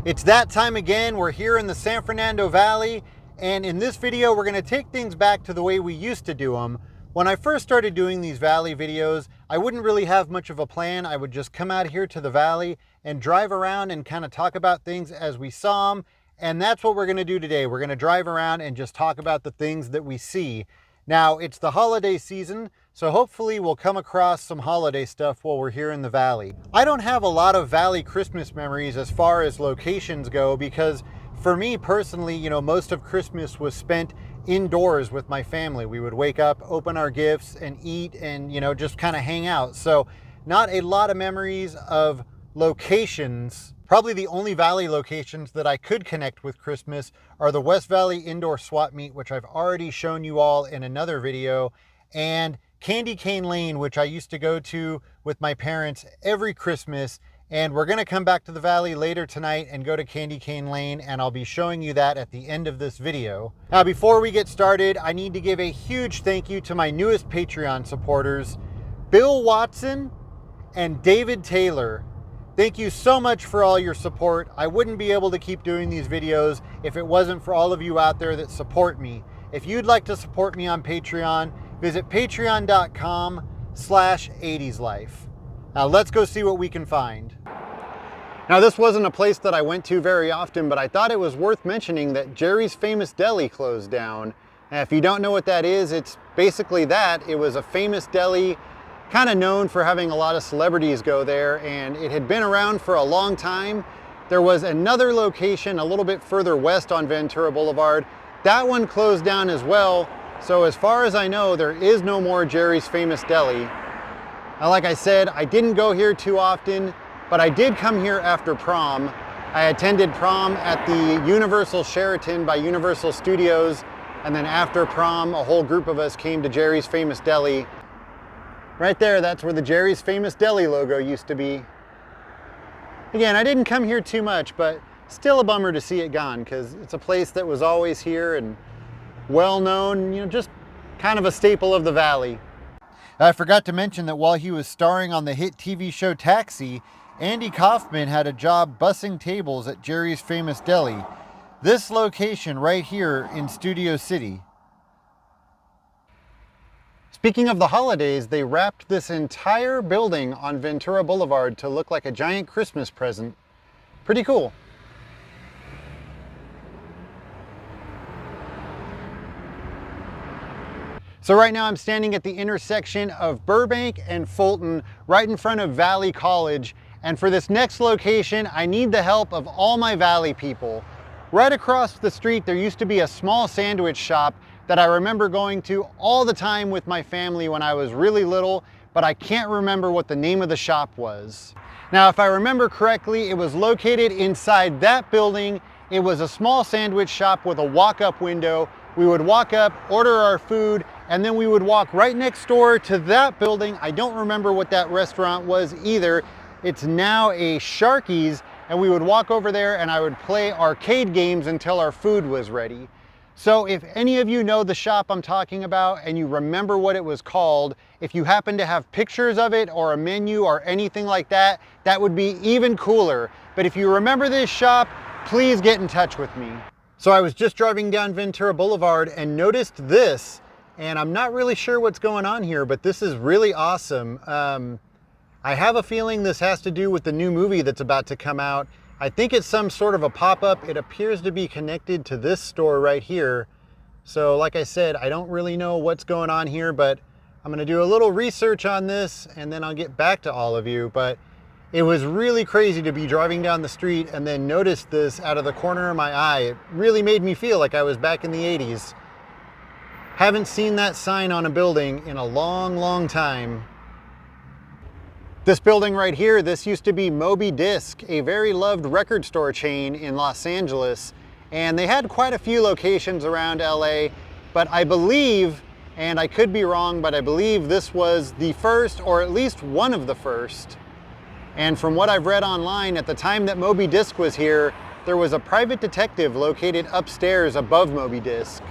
It's that time again. We're here in the San Fernando Valley, and in this video we're going to take things back to the way we used to do them. When I first started doing these valley videos, I wouldn't really have much of a plan. I would just come out here to the valley and drive around and kind of talk about things as we saw them, and that's what we're going to do today. We're going to drive around and just talk about the things that we see. Now, it's the holiday season, so hopefully we'll come across some holiday stuff while we're here in the valley. I don't have a lot of valley Christmas memories as far as locations go because for me personally, most of Christmas was spent indoors with my family. We would wake up, open our gifts and eat and, just kind of hang out. So not a lot of memories of locations. Probably the only valley locations that I could connect with Christmas are the West Valley Indoor Swap Meet, which I've already shown you all in another video, and Candy Cane Lane, which I used to go to with my parents every Christmas. And we're going to come back to the valley later tonight and go to Candy Cane Lane, and I'll be showing you that at the end of this video. Now, before we get started, I need to give a huge thank you to my newest Patreon supporters, Bill Watson and David Taylor. Thank you so much for all your support. I wouldn't be able to keep doing these videos if it wasn't for all of you out there that support me. If you'd like to support me on Patreon, visit patreon.com/80slife. Now let's go see what we can find. Now, this wasn't a place that I went to very often, but I thought it was worth mentioning that Jerry's Famous Deli closed down. And if you don't know what that is, it's basically that. It was a famous deli, kind of known for having a lot of celebrities go there, and it had been around for a long time. There was another location a little bit further west on Ventura Boulevard. That one closed down as well. So as far as I know, there is no more Jerry's Famous Deli. Now, like I said, I didn't go here too often, but I did come here after prom. I attended prom at the Universal Sheraton by Universal Studios, and then after prom, a whole group of us came to Jerry's Famous Deli. Right there, that's where the Jerry's Famous Deli logo used to be. Again, I didn't come here too much, but still a bummer to see it gone because it's a place that was always here and well known, just kind of a staple of the valley. I forgot to mention that while he was starring on the hit TV show Taxi, Andy Kaufman had a job bussing tables at Jerry's Famous Deli. This location right here in Studio City. Speaking of the holidays, they wrapped this entire building on Ventura Boulevard to look like a giant Christmas present. Pretty cool. So right now I'm standing at the intersection of Burbank and Fulton, right in front of Valley College. And for this next location, I need the help of all my Valley people. Right across the street, there used to be a small sandwich shop that I remember going to all the time with my family when I was really little, but I can't remember what the name of the shop was. Now, if I remember correctly, it was located inside that building. It was a small sandwich shop with a walk-up window. We would walk up, order our food, and then we would walk right next door to that building. I don't remember what that restaurant was either. It's now a Sharky's, and we would walk over there and I would play arcade games until our food was ready. So if any of you know the shop I'm talking about and you remember what it was called, if you happen to have pictures of it or a menu or anything like that, that would be even cooler. But if you remember this shop, please get in touch with me. So I was just driving down Ventura Boulevard and noticed this, and I'm not really sure what's going on here, but this is really awesome. I have a feeling this has to do with the new movie that's about to come out. I think it's some sort of a pop-up. It appears to be connected to this store right here. So like I said, I don't really know what's going on here, but I'm gonna do a little research on this and then I'll get back to all of you. But it was really crazy to be driving down the street and then notice this out of the corner of my eye. It really made me feel like I was back in the 80s. Haven't seen that sign on a building in a long, long time. This building right here, this used to be Moby Disc, a very loved record store chain in Los Angeles. And they had quite a few locations around LA, but I believe, and I could be wrong, but I believe this was the first, or at least one of the first. And from what I've read online, at the time that Moby Disc was here, there was a private detective located upstairs above Moby Disc.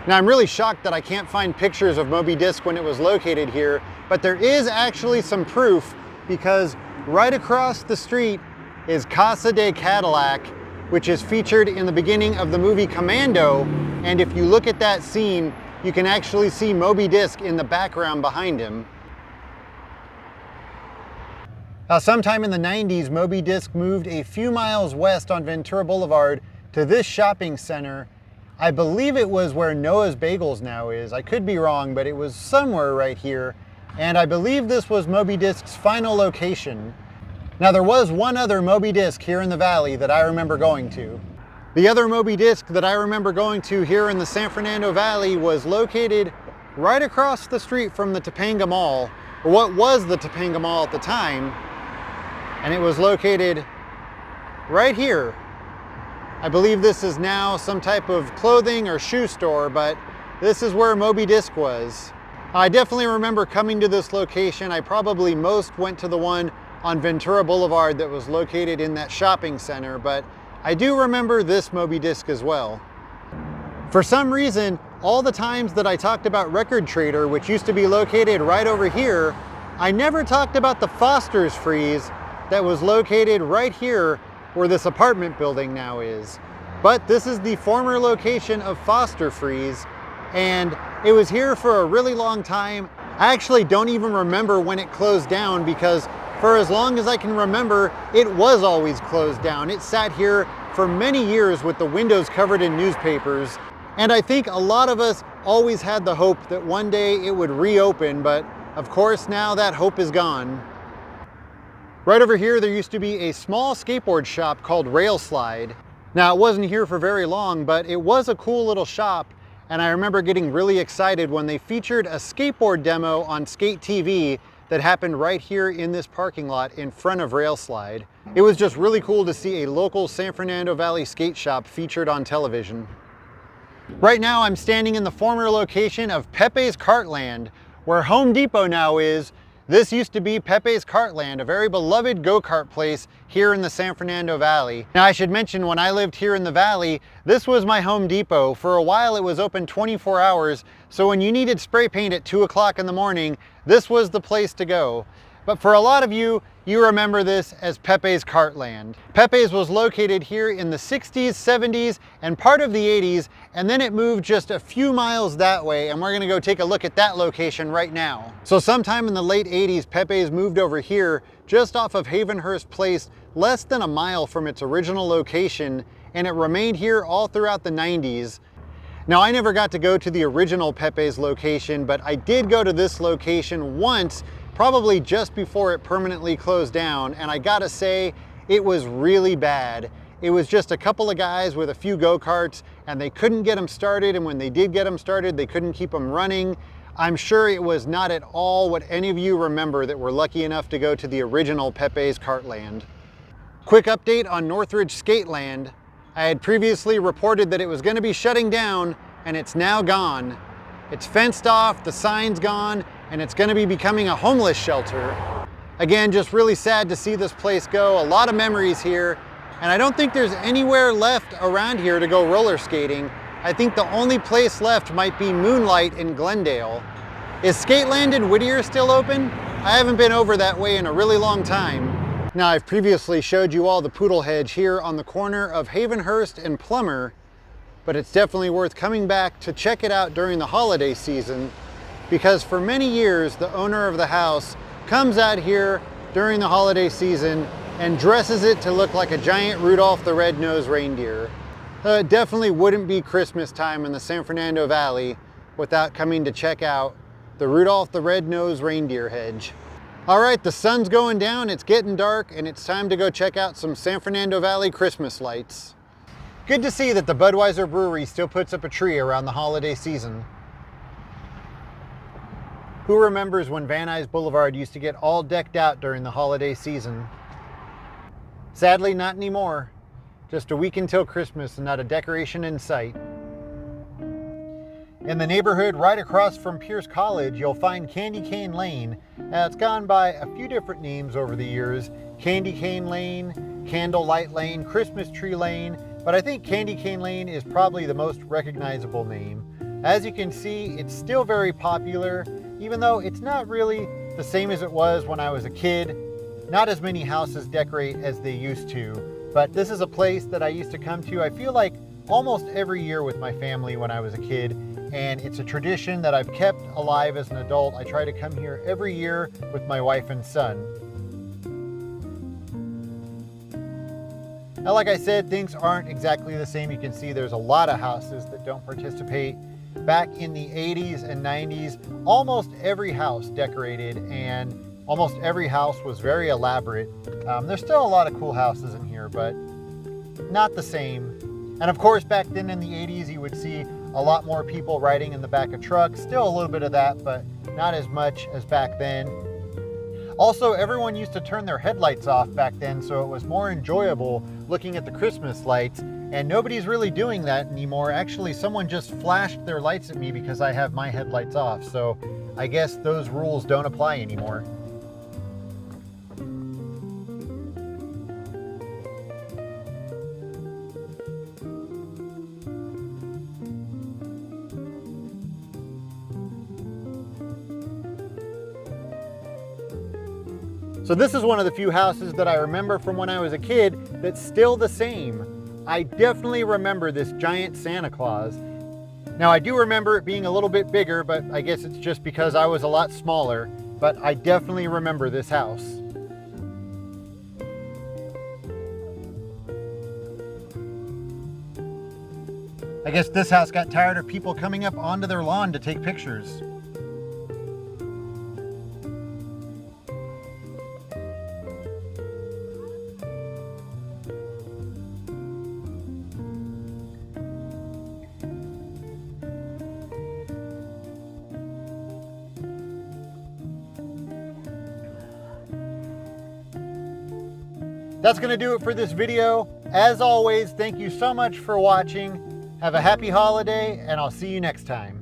Now, I'm really shocked that I can't find pictures of Moby Disc when it was located here, but there is actually some proof because right across the street is Casa de Cadillac, which is featured in the beginning of the movie Commando. And if you look at that scene, you can actually see Moby Dick in the background behind him. Now, sometime in the 90s, Moby Dick moved a few miles west on Ventura Boulevard to this shopping center. I believe it was where Noah's Bagels now is. I could be wrong, but it was somewhere right here. And I believe this was Moby Dick's final location. Now, there was one other Moby Dick here in the valley that I remember going to. The other Moby Dick that I remember going to here in the San Fernando Valley was located right across the street from the Topanga Mall, or what was the Topanga Mall at the time, and it was located right here. I believe this is now some type of clothing or shoe store, but this is where Moby Dick was. I definitely remember coming to this location. I probably most went to the one on Ventura Boulevard that was located in that shopping center, but I do remember this Moby Dick as well. For some reason, all the times that I talked about Record Trader, which used to be located right over here, I never talked about the Foster's Freeze that was located right here where this apartment building now is. But this is the former location of Foster Freeze, and it was here for a really long time. I actually don't even remember when it closed down, because for as long as I can remember, it was always closed down. It sat here for many years with the windows covered in newspapers. And I think a lot of us always had the hope that one day it would reopen, but of course now that hope is gone. Right over here, there used to be a small skateboard shop called Rail Slide. Now, it wasn't here for very long, but it was a cool little shop. And I remember getting really excited when they featured a skateboard demo on Skate TV that happened right here in this parking lot in front of Rail Slide. It was just really cool to see a local San Fernando Valley skate shop featured on television. Right now I'm standing in the former location of Pepe's Cartland, where Home Depot now is. This used to be Pepe's Cartland, a very beloved go-kart place here in the San Fernando Valley. Now, I should mention, when I lived here in the valley, this was my Home Depot. For a while it was open 24 hours, so when you needed spray paint at 2 o'clock in the morning, this was the place to go. But for a lot of you, you remember this as Pepe's Cartland. Pepe's was located here in the 60s, 70s, and part of the 80s, and then it moved just a few miles that way, and we're gonna go take a look at that location right now. So sometime in the late 80s, Pepe's moved over here just off of Havenhurst Place, less than a mile from its original location, and it remained here all throughout the 90s. Now, I never got to go to the original Pepe's location, but I did go to this location once, probably just before it permanently closed down, and I gotta say, it was really bad. It was just a couple of guys with a few go-karts, and they couldn't get them started, and when they did get them started, they couldn't keep them running. I'm sure it was not at all what any of you remember that were lucky enough to go to the original Pepe's Cartland. Quick update on Northridge Skateland. I had previously reported that it was going to be shutting down, and it's now gone. It's fenced off, the sign's gone, and it's going to be becoming a homeless shelter. Again, just really sad to see this place go. A lot of memories here, and I don't think there's anywhere left around here to go roller skating. I think the only place left might be Moonlight in Glendale. Is Skateland in Whittier still open? I haven't been over that way in a really long time. Now, I've previously showed you all the poodle hedge here on the corner of Havenhurst and Plummer, but it's definitely worth coming back to check it out during the holiday season, because for many years, the owner of the house comes out here during the holiday season and dresses it to look like a giant Rudolph the Red-Nosed Reindeer. It definitely wouldn't be Christmas time in the San Fernando Valley without coming to check out the Rudolph the Red-Nosed Reindeer hedge. All right, the sun's going down, it's getting dark, and it's time to go check out some San Fernando Valley Christmas lights. Good to see that the Budweiser Brewery still puts up a tree around the holiday season. Who remembers when Van Nuys Boulevard used to get all decked out during the holiday season? Sadly, not anymore. Just a week until Christmas and not a decoration in sight. In the neighborhood right across from Pierce College, you'll find Candy Cane Lane. Now, it's gone by a few different names over the years. Candy Cane Lane, Candlelight Lane, Christmas Tree Lane, but I think Candy Cane Lane is probably the most recognizable name. As you can see, it's still very popular, even though it's not really the same as it was when I was a kid. Not as many houses decorate as they used to. But this is a place that I used to come to, I feel like almost every year with my family when I was a kid. And it's a tradition that I've kept alive as an adult. I try to come here every year with my wife and son. Now, like I said, things aren't exactly the same. You can see there's a lot of houses that don't participate. Back in the 80s and 90s, almost every house decorated and almost every house was very elaborate. There's still a lot of cool houses in here, but not the same. And of course, back then in the 80s, you would see a lot more people riding in the back of trucks. Still a little bit of that, but not as much as back then. Also, everyone used to turn their headlights off back then, so it was more enjoyable looking at the Christmas lights, and nobody's really doing that anymore. Actually, someone just flashed their lights at me because I have my headlights off, so I guess those rules don't apply anymore. So this is one of the few houses that I remember from when I was a kid that's still the same. I definitely remember this giant Santa Claus. Now I do remember it being a little bit bigger, but I guess it's just because I was a lot smaller, but I definitely remember this house. I guess this house got tired of people coming up onto their lawn to take pictures. That's going to do it for this video. As always, thank you so much for watching. Have a happy holiday, and I'll see you next time.